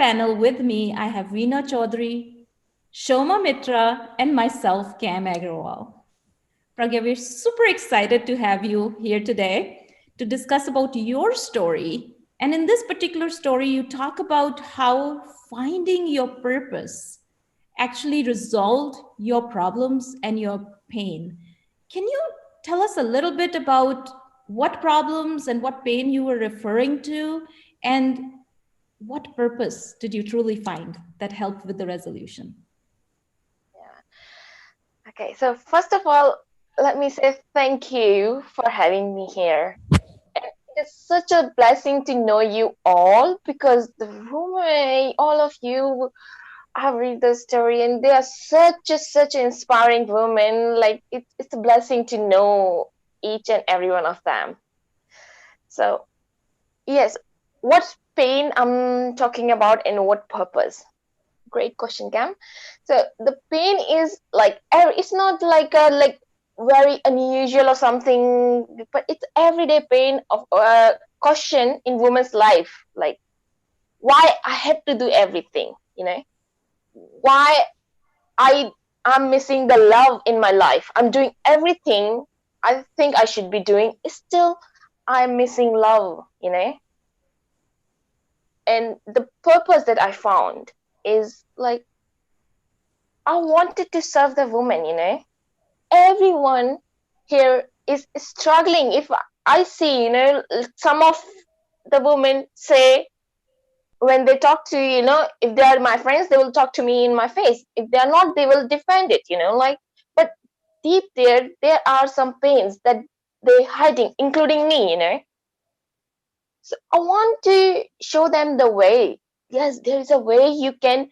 panel with me, I have Veena Chaudhary, Shoma Mitra, and myself, Cam Agrawal. Pragya, we're super excited to have you here today to discuss about your story. And in this particular story, you talk about how finding your purpose actually resolved your problems and your pain. Can you tell us a little bit about what problems and what pain you were referring to, and what purpose did you truly find that helped with the resolution? Yeah. Okay. So first of all, let me say thank you for having me here. And it's such a blessing to know you all because the women, all of you, have read the story and they are such inspiring women. Like it's a blessing to know each and every one of them. So yes, what pain I'm talking about and what purpose? Great question, Cam. So the pain is like it's not like a very unusual or something, but it's everyday pain of question in woman's life. Like why I had to do everything, why I am missing the love in my life. I'm doing everything I think I should be doing. Still, I'm missing love. And the purpose that I found is like I wanted to serve the woman. Everyone here is struggling. If I see, some of the women say when they talk to if they are my friends, they will talk to me in my face. If they are not, they will defend it. Like, but deep there are some pains that they're hiding, including me. So I want to show them the way. Yes, there is a way you can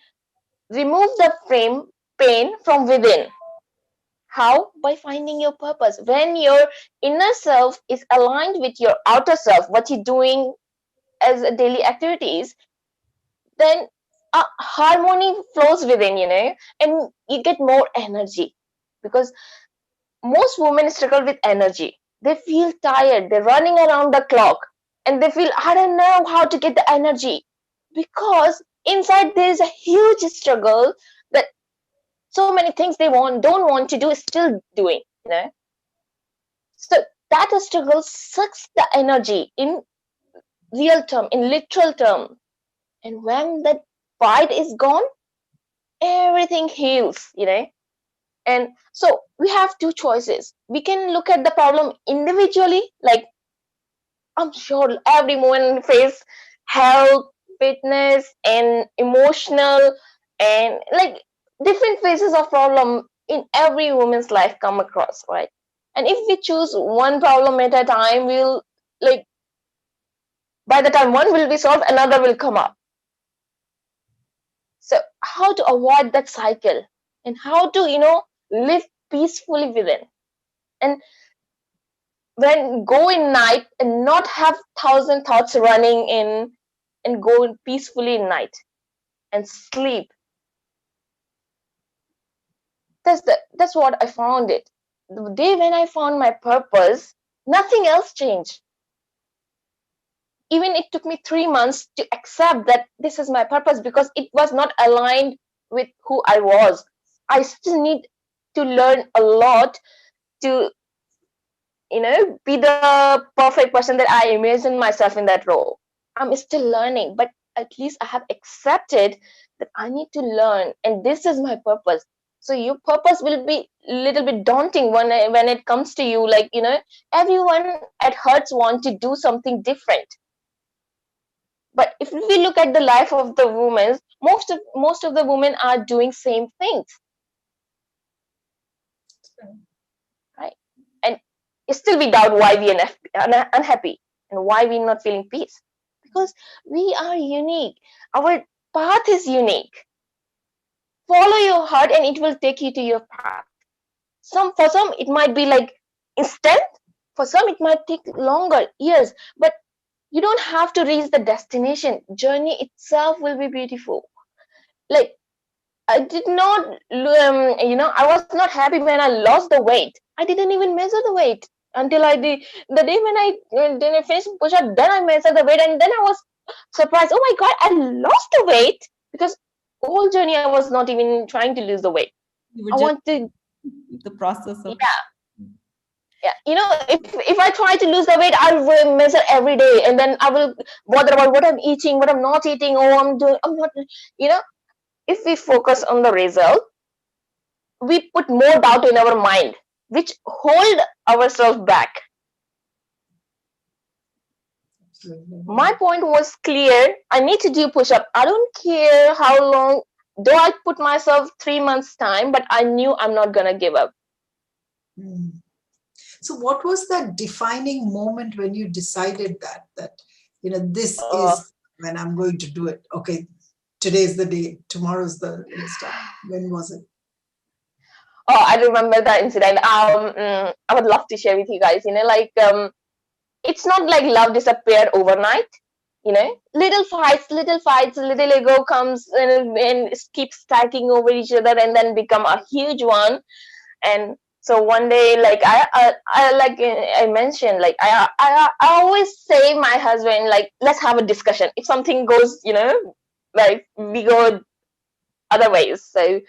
remove the frame pain from within. How? By finding your purpose. When your inner self is aligned with your outer self, what you're doing as a daily activities, then harmony flows within, and you get more energy. Because most women struggle with energy. They feel tired, they're running around the clock, and they feel, I don't know how to get the energy. Because inside there is a huge struggle that so many things they don't want to do is still doing. So that struggle sucks the energy in real term, in literal term. And when that fight is gone, everything heals. And so we have two choices. We can look at the problem individually, like I'm sure every woman face health, fitness, and emotional, and like different phases of problem in every woman's life come across, right? And if we choose one problem at a time, we'll like by the time one will be solved, another will come up. So how to avoid that cycle and how to live peacefully within, and when go in night and not have thousand thoughts running in, and go peacefully in night and sleep. That's what I found it. The day when I found my purpose, nothing else changed. Even it took me 3 months to accept that this is my purpose because it was not aligned with who I was. I still need to learn a lot to be the perfect person that I imagine myself in that role. I'm still learning, but at least I have accepted that I need to learn, and this is my purpose. So your purpose will be a little bit daunting when it comes to you. Like everyone at Hertz want to do something different. But if we look at the life of the women, most of the women are doing same things, right? And still we doubt why we are unhappy and why we're not feeling peace, because we are unique. Our path is unique. Follow your heart and it will take you to your path. For some it might be like instant, for some it might take longer years, but you don't have to reach the destination. Journey itself will be beautiful. Like I did not, I was not happy when I lost the weight. I didn't even measure the weight until I did the day when I finished push up. Then I measured the weight, and then I was surprised. Oh my God, I lost the weight, because whole journey I was not even trying to lose the weight. You were I just want to, the process of. yeah, yeah. If I try to lose the weight, I will measure every day, and then I will bother about what I'm eating, what I'm not eating. Oh, I'm doing. I'm not. You know, if we focus on the result, we put more doubt in our mind, which hold ourselves back. My point was clear. I need to do push up. I don't care how long, though I put myself 3 months time, but I knew I'm not gonna give up. Mm. So what was that defining moment when you decided that this Uh, is when I'm going to do it? Okay, today's the day, tomorrow's the start. When was it? oh, I remember that incident. I would love to share with you guys. It's not like love disappeared overnight. Little fights, little ego comes and keeps stacking over each other, and then become a huge one. And so one day, like I like I mentioned, like I always say my husband, like, let's have a discussion if something goes, like we go other ways. So,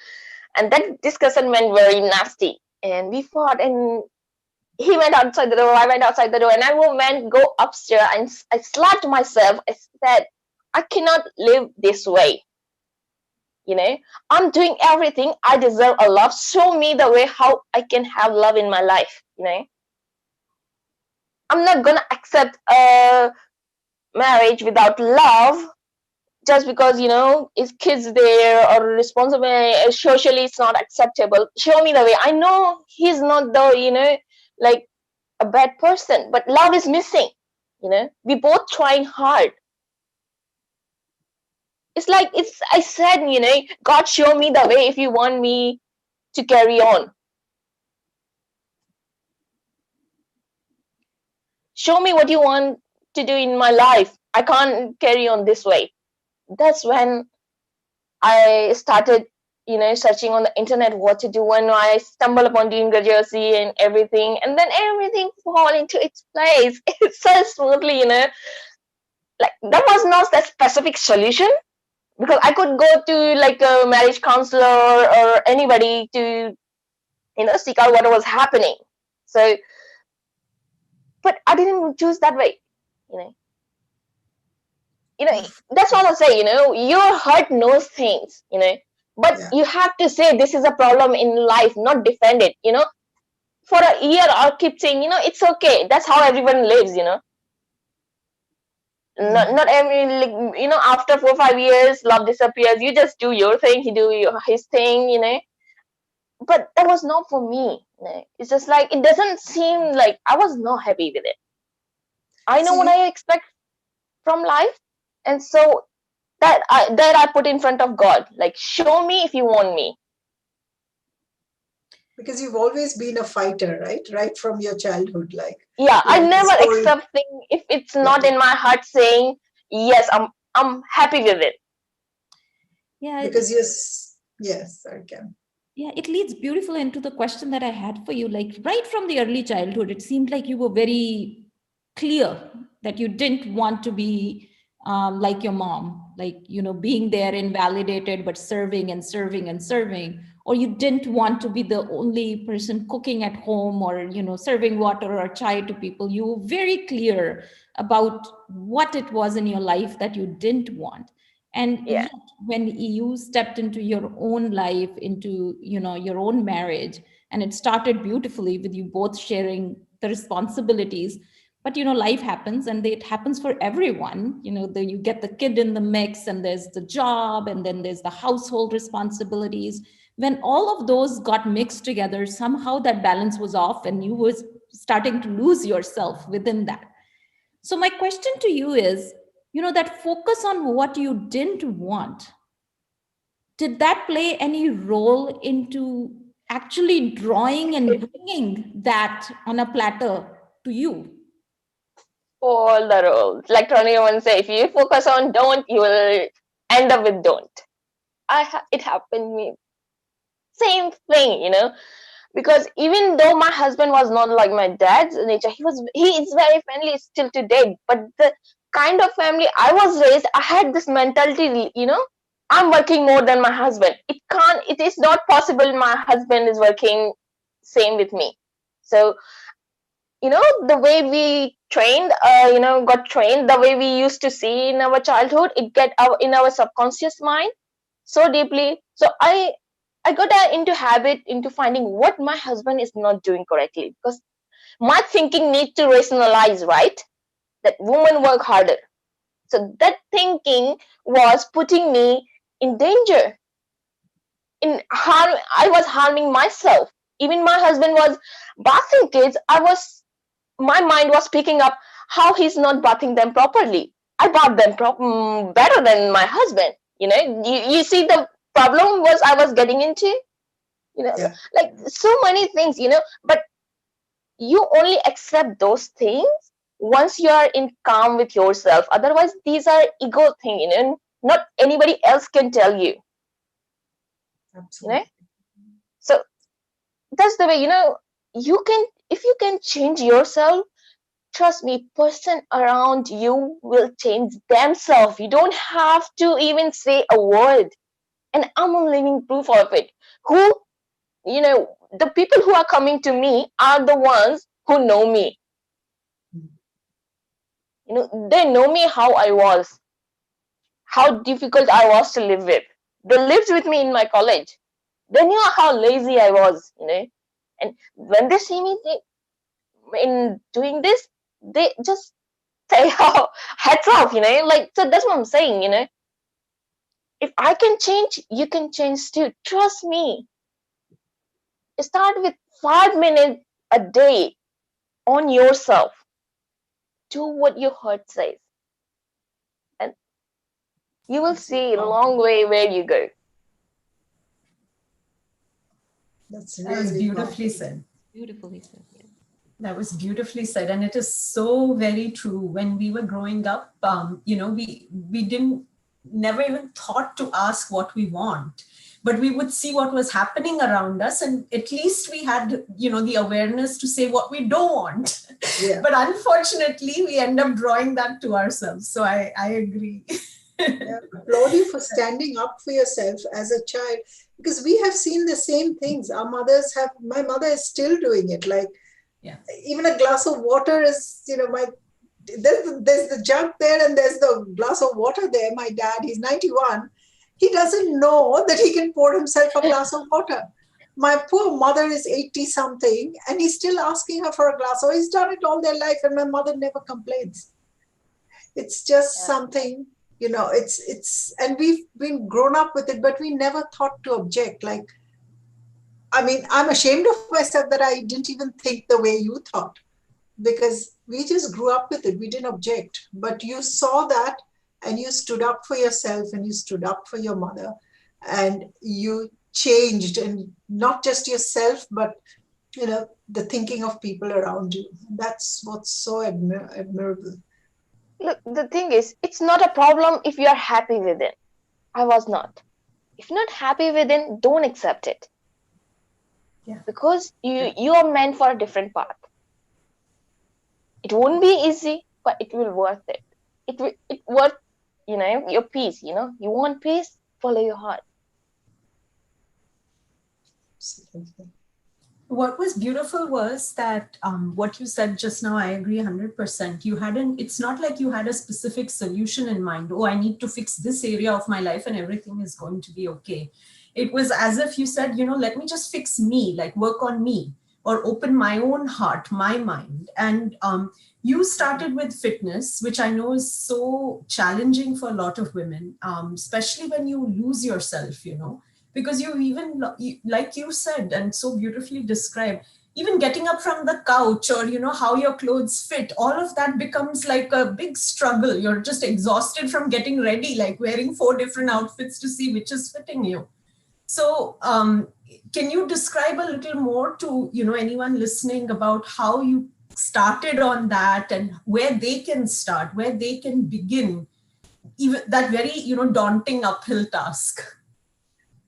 and that discussion went very nasty, and we fought, and he went outside the door, I went outside the door, and I went go upstairs, and I slapped myself. I said, I cannot live this way. you know I'm doing everything. I deserve a love. Show me the way how I can have love in my life. I'm not gonna accept a marriage without love, just because it's kids there, or responsible socially it's not acceptable. Show me the way. I know he's not the like a bad person, but love is missing. We both trying hard. It's like, I said, God, show me the way if you want me to carry on. Show me what you want to do in my life. I can't carry on this way. That's when I started, searching on the internet what to do. When I stumble upon Dean Jersey and everything, and then everything fall into its place. It's so smoothly, like that was not the specific solution, because I could go to like a marriage counselor or anybody to, seek out what was happening. So, but I didn't choose that way. You know, that's all I say. Your heart knows things. But Yeah. you have to say this is a problem in life, not defend it. For a year, I'll keep saying, it's okay. That's how everyone lives. Not Mm. not every, like, after 4 or 5 years, love disappears. You just do your thing. He do his thing. But that was not for me. It's just like, it doesn't seem like I was not happy with it. I So know what you I expect from life, and so that I put in front of God. Like, show me if you want me. because you've always been a fighter, right? Right from your childhood, like Yeah, I the never story. accept thing if it's Yeah. not in my heart saying yes. I'm happy with it. Yeah, Because yes, I can. yeah, it leads beautifully into the question that I had for you. Like right from the early childhood, it seemed like you were very clear that you didn't want to be like your mom, like, being there invalidated, but serving and serving and serving. Or you didn't want to be the only person cooking at home, or, serving water or chai to people. You were very clear about what it was in your life that you didn't want. And Yeah, yet, when you stepped into your own life, into your own marriage, and it started beautifully with you both sharing the responsibilities. But life happens, and it happens for everyone. You get the kid in the mix, and there's the job, and then there's the household responsibilities. When all of those got mixed together, somehow that balance was off, and you was starting to lose yourself within that. So my question to you is, that focus on what you didn't want, did that play any role into actually drawing and bringing that on a platter to you? all the roles. Like Tony once say, if you focus on don't, you will end up with don't. It happened me same thing. Because even though my husband was not like my dad's nature, he is very friendly still today. But kind of family I was raised, I had this mentality, I'm working more than my husband. It is not possible my husband is working same with me. So, the way we trained, got trained, the way we used to see in our childhood, it get in our subconscious mind so deeply. So I got into habit into finding what my husband is not doing correctly, because my thinking needs to rationalize, right? That women work harder. So that thinking was putting me in danger, in harm. I was harming myself. Even my husband was bathing kids. My mind was picking up how he's not bathing them properly. I bath them better than my husband. You see the problem was I was getting into. Yeah. Like so many things. But you only accept those things once you are in calm with yourself. Otherwise, these are ego thing. Not anybody else can tell you. You know. Absolutely. So that's the way. You can, if you can change yourself. Trust me, person around you will change themselves. You don't have to even say a word. And I'm a living proof of it. Who, the people who are coming to me are the ones who know me. They know me how I was, how difficult I was to live with. They lived with me in my college. They knew how lazy I was. And when they see me in doing this, they just say, oh, hats off. Like, so that's what I'm saying. If I can change, you can change too. Trust me. Start with 5 minutes a day on yourself. Do what your heart says, and you will That's see a long way where you go. That's That was really beautifully powerful. said. Beautifully said. Yes. That was beautifully said, and it is so very true. When we were growing up, we didn't never even thought to ask what we want, but we would see what was happening around us, and at least we had the awareness to say what we don't want. Yeah. But unfortunately, we end up drawing that to ourselves. So I agree. Yeah. Applaud you for standing up for yourself as a child, because we have seen the same things. Our mothers have. My mother is still doing it. Like, Yeah. even a glass of water is, there's the jug there and there's the glass of water there. My dad, he's 91. He doesn't know that he can pour himself a glass of water. My poor mother is 80 something and he's still asking her for a glass. So he's done it all their life and my mother never complains. It's just Yeah. something, and we've been grown up with it, but we never thought to object. Like, I mean, I'm ashamed of myself that I didn't even think the way you thought, because we just grew up with it. We didn't object. But you saw that and you stood up for yourself and you stood up for your mother and you changed, and not just yourself, but the thinking of people around you. That's what's so admirable. Look, the thing is, it's not a problem if you are happy with it. I was not. If you're not happy with it, don't accept it. Yeah. Because you are meant for a different path. It won't be easy, but it will worth it. It worth your peace. You want peace, follow your heart. Absolutely. What was beautiful was that what you said just now, I agree 100%. It's not like you had a specific solution in mind. Oh, I need to fix this area of my life and everything is going to be okay. It was as if you said, let me just fix me, like work on me or open my own heart, my mind. And you started with fitness, which I know is so challenging for a lot of women, especially when you lose yourself. Because you even, like you said and so beautifully described, even getting up from the couch or how your clothes fit, all of that becomes like a big struggle. You're just exhausted from getting ready, like wearing 4 different outfits to see which is fitting you. So can you describe a little more to anyone listening about how you started on that and where they can start, where they can begin even that very daunting uphill task?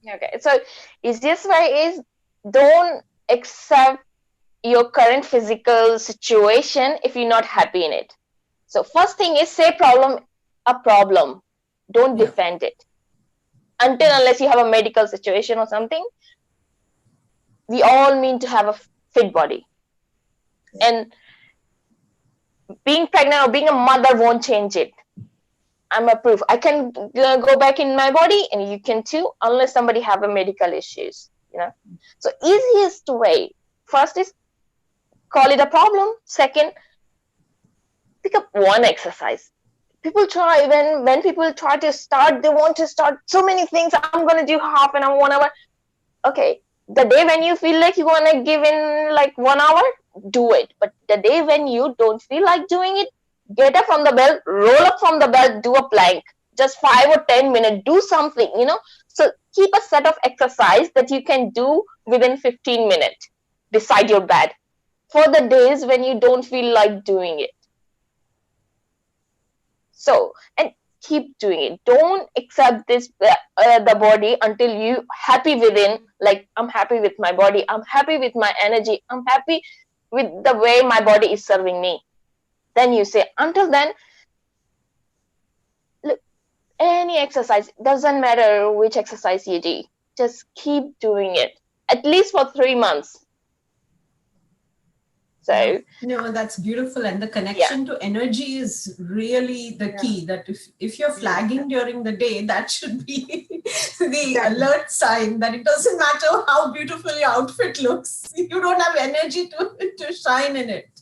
Okay, so easiest way is, don't accept your current physical situation if you're not happy in it. So first thing is say problem a problem. Don't defend it. Unless you have a medical situation or something, we all mean to have a fit body. And being pregnant or being a mother won't change it. I'm a proof. I can go back in my body and you can too, unless somebody have a medical issues, So easiest way, first is call it a problem. Second, pick up one exercise. People try, when people try to start, they want to start so many things. I'm going to do half an hour, 1 hour. Okay, the day when you feel like you want to give in like 1 hour, do it. But the day when you don't feel like doing it, get up from the bed, roll up from the bed, do a plank, just 5 or 10 minutes, do something, So keep a set of exercise that you can do within 15 minutes beside your bed for the days when you don't feel like doing it. So, and keep doing it. Don't accept this the body until you happy within. Like, I'm happy with my body. I'm happy with my energy. I'm happy with the way my body is serving me. Then you say, until then, look, any exercise, doesn't matter which exercise you do, just keep doing it at least for 3 months. So no, that's beautiful, and the connection to energy is really the key. That if you're flagging during the day, that should be the alert sign that it doesn't matter how beautiful your outfit looks, you don't have energy to shine in it.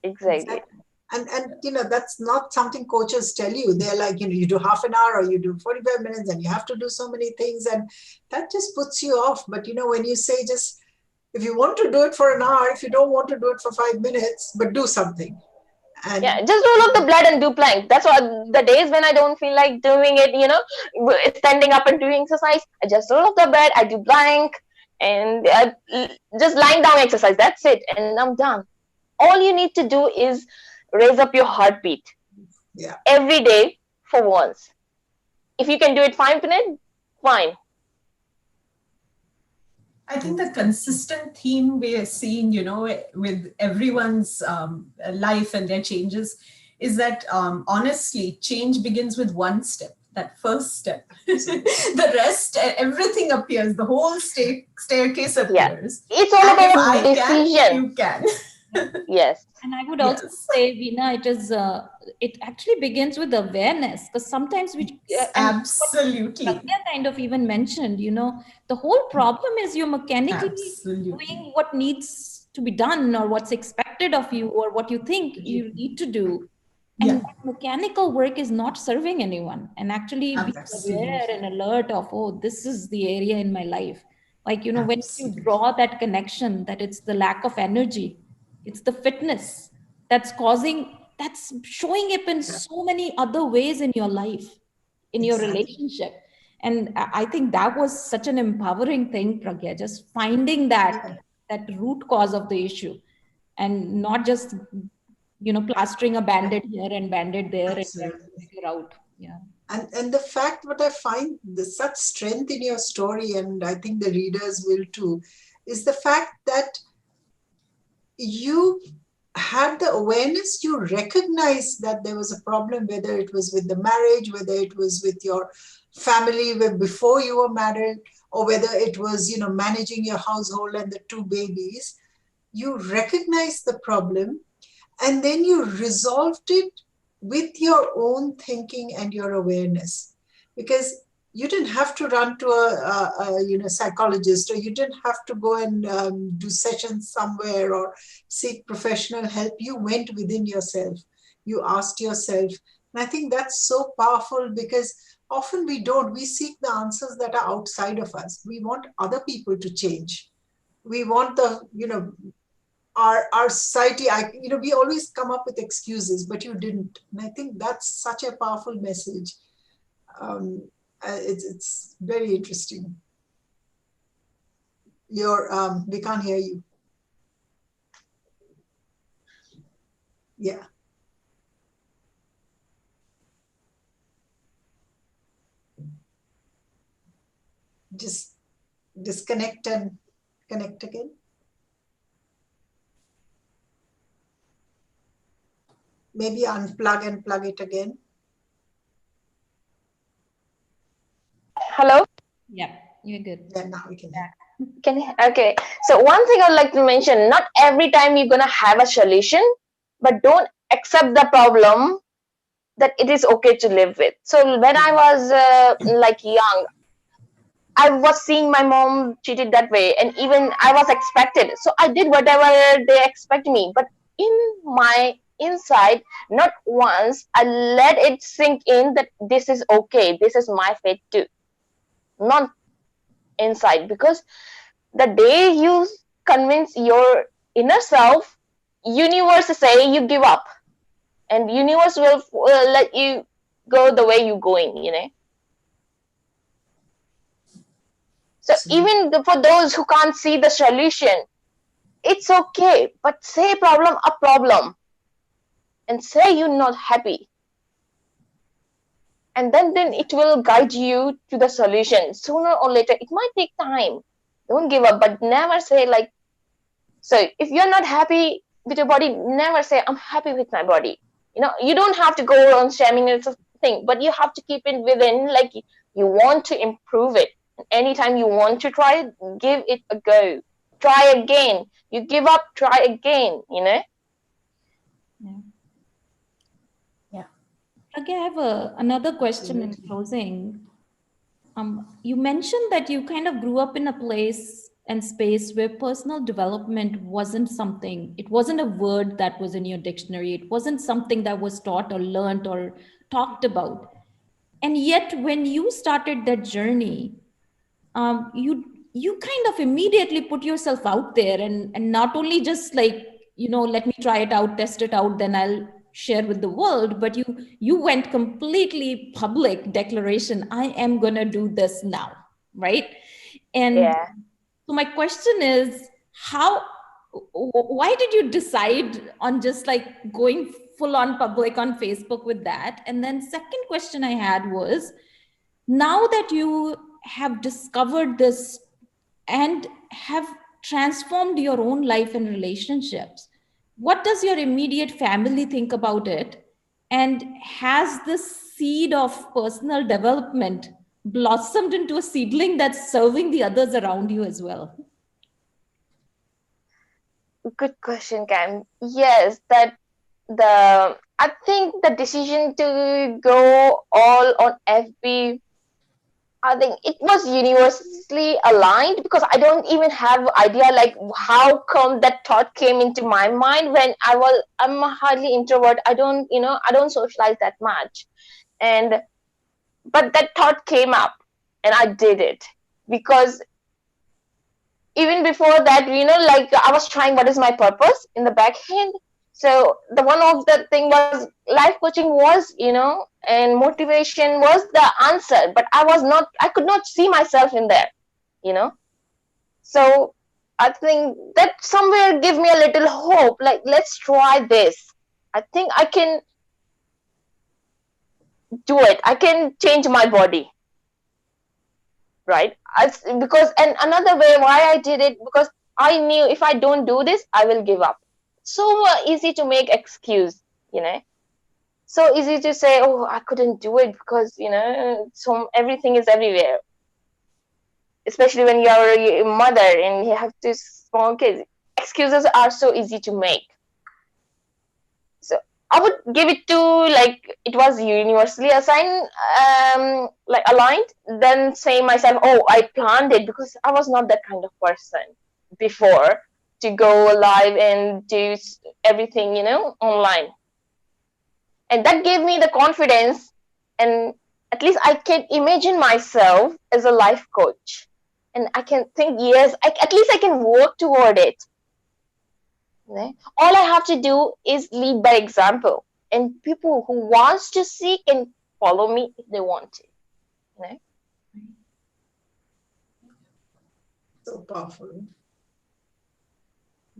Exactly. And that's not something coaches tell you. They're like, you do half an hour or you do 45 minutes and you have to do so many things, and that just puts you off. But when you say, just if you want to do it for an hour, if you don't want to do it for 5 minutes, but do something. And just roll up the blood and do plank. That's what the days when I don't feel like doing it, standing up and doing exercise, I just roll up the bed, I do plank, and just lying down exercise. That's it, and I'm done. All you need to do is raise up your heartbeat every day for once. If you can do it 5 minutes, fine. I think the consistent theme we are seeing, with everyone's life and their changes is that, honestly, change begins with one step, that first step. The rest, everything appears, the whole staircase appears. It's all about decision. You can. Yes. And I would also say, Veena, it actually begins with awareness, because sometimes we absolutely kind of even mentioned, the whole problem is you're mechanically doing what needs to be done, or what's expected of you, or what you think you need to do. And that mechanical work is not serving anyone. And actually be aware and alert of, this is the area in my life. Like, when you draw that connection, that it's the lack of energy, it's the fitness that's showing up in so many other ways in your life, in your relationship. And I think that was such an empowering thing, Pragya, just finding that root cause of the issue, and not just, plastering a bandit here and bandit there and figure out. Yeah. And the fact, what I find such strength in your story, and I think the readers will too, is the fact that you had the awareness, you recognized that there was a problem, whether it was with the marriage, whether it was with your family before you were married, or whether it was, managing your household and the 2 babies. You recognized the problem, and then you resolved it with your own thinking and your awareness. Because you didn't have to run to a psychologist, or you didn't have to go and do sessions somewhere or seek professional help. You went within yourself. You asked yourself. And I think that's so powerful, because often we seek the answers that are outside of us. We want other people to change. We want our society, we always come up with excuses, but you didn't. And I think that's such a powerful message. It's very interesting. We can't hear you. Yeah. Just disconnect and connect again. Maybe unplug and plug it again. Hello? Yeah, you're good. Yeah, now we can hear. Okay. So one thing I'd like to mention, not every time you're gonna have a solution, but don't accept the problem that it is okay to live with. So when I was like young, I was seeing my mom treated that way, and even I was expected. So I did whatever they expect me. But in my inside, not once I let it sink in that this is okay, this is my fate too. Not inside, because the day you convince your inner self, universe say you give up, and universe will let you go the way you're going. So even for those who can't see the solution, it's okay, but say problem a problem and say you're not happy, and then it will guide you to the solution. Sooner or later, it might take time. Don't give up, but never say like, so if you're not happy with your body, never say I'm happy with my body. You don't have to go on shaming it thing, but you have to keep it within, like, you want to improve it. Anytime you want to try it, give it a go. Try again. You give up, try again. Yeah. Yeah. Okay, I have another question in closing. You mentioned that you kind of grew up in a place and space where personal development wasn't something, it wasn't a word that was in your dictionary. It wasn't something that was taught or learned or talked about. And yet, when you started that journey, you kind of immediately put yourself out there, and not only just like, let me try it out, test it out, then I'll share with the world, but you went completely public declaration, I am going to do this now, right? And Yeah. so my question is, how why did you decide on just like going full on public on Facebook with that? And then second question I had was, now that you have discovered this and have transformed your own life and relationships, what does your immediate family think about it? And has this seed of personal development blossomed into a seedling that's serving the others around you as well? Good question, Cam. Yes, that the I think the decision to go all on FB, I think it was universally aligned, because I don't even have idea like how come that thought came into my mind when I'm a hardly introvert. I don't socialize that much, and but that thought came up, and I did it, because even before that, like, I was trying what is my purpose in the back end. So the one of the thing was life coaching was, and motivation was the answer, but I could not see myself in there, you know. So I think that somewhere give me a little hope, like, let's try this. I think I can do it. I can change my body, right? Because, and another way why I did it, because I knew if I don't do this, I will give up. So easy to make excuse, you know. So easy to say, oh, I couldn't do it because, so everything is everywhere. Especially when you're a mother and you have two small kids, excuses are so easy to make. So I would give it to, like, it was universally assigned, like aligned. Then say myself, oh, I planned it, because I was not that kind of person before to go live and do everything, online. And that gave me the confidence, and at least I can imagine myself as a life coach, and I can think, yes, at least I can work toward it. All I have to do is lead by example, and people who wants to see can follow me if they want to. So powerful.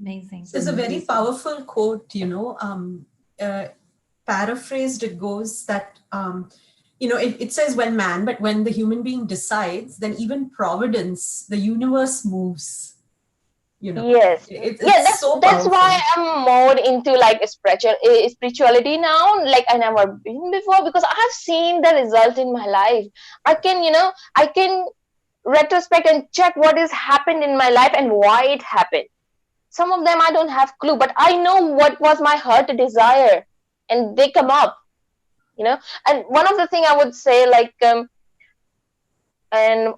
Amazing. There's a very powerful quote, paraphrased, it goes that, it says when man, but when the human being decides, then even providence, the universe moves. Yes. It's so That's why powerful. I'm more into like spirituality now, like I never been before, because I have seen the result in my life. I can retrospect and check what has happened in my life and why it happened. Some of them I don't have clue, but I know what was my heart desire, and they come up. And one of the thing I would say, like, and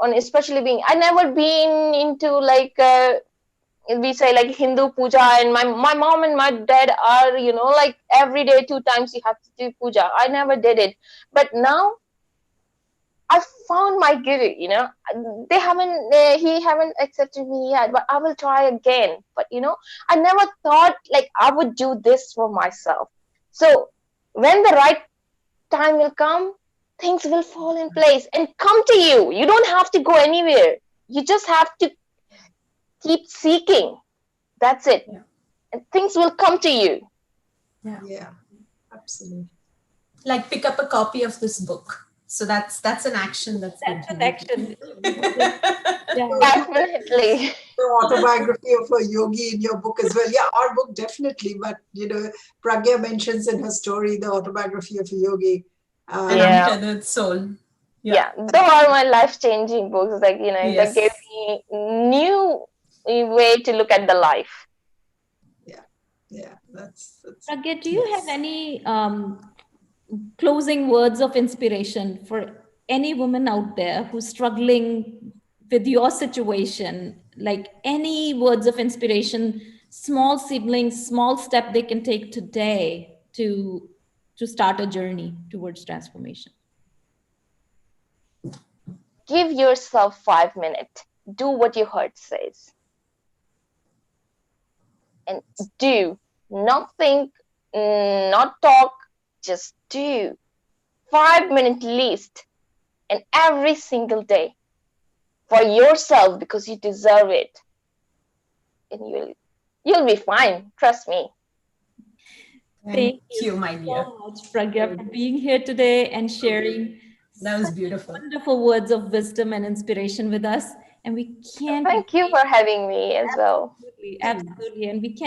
on especially being, I never been into like. We say like Hindu puja, and my mom and my dad are, like every day 2 times you have to do puja. I never did it, but now I found my guru. They haven't he haven't accepted me yet, but I will try again. But I never thought like I would do this for myself. So when the right time will come, things will fall in place and come to you. You don't have to go anywhere. You just have to keep seeking. That's it. Yeah. And things will come to you. Yeah, absolutely. Like pick up a copy of this book. So that's an action that's going That's to an be action. Yeah. Definitely. The autobiography of a yogi in your book as well. Yeah, our book definitely, but Pragya mentions in her story the autobiography of a yogi. an Yeah. untethered soul. Yeah. Those are my life-changing books. Like, that gave Yes. me new way to look at the life. Yeah, that's Pragya, do you have Yes. any closing words of inspiration for any woman out there who's struggling with your situation? Like any words of inspiration, small siblings, small step they can take today to start a journey towards transformation. Give yourself 5 minutes. Do what your heart says. And do. Not think, not talk, just do. 5 minutes least. And every single day. For yourself, because you deserve it. And you'll be fine. Trust me. Thank Thank you you, my dear. so much, Pragya, for being here today and sharing That was such beautiful. wonderful words of wisdom and inspiration with us. And we can't Thank you wait. for having me as well. Absolutely, absolutely. And we can't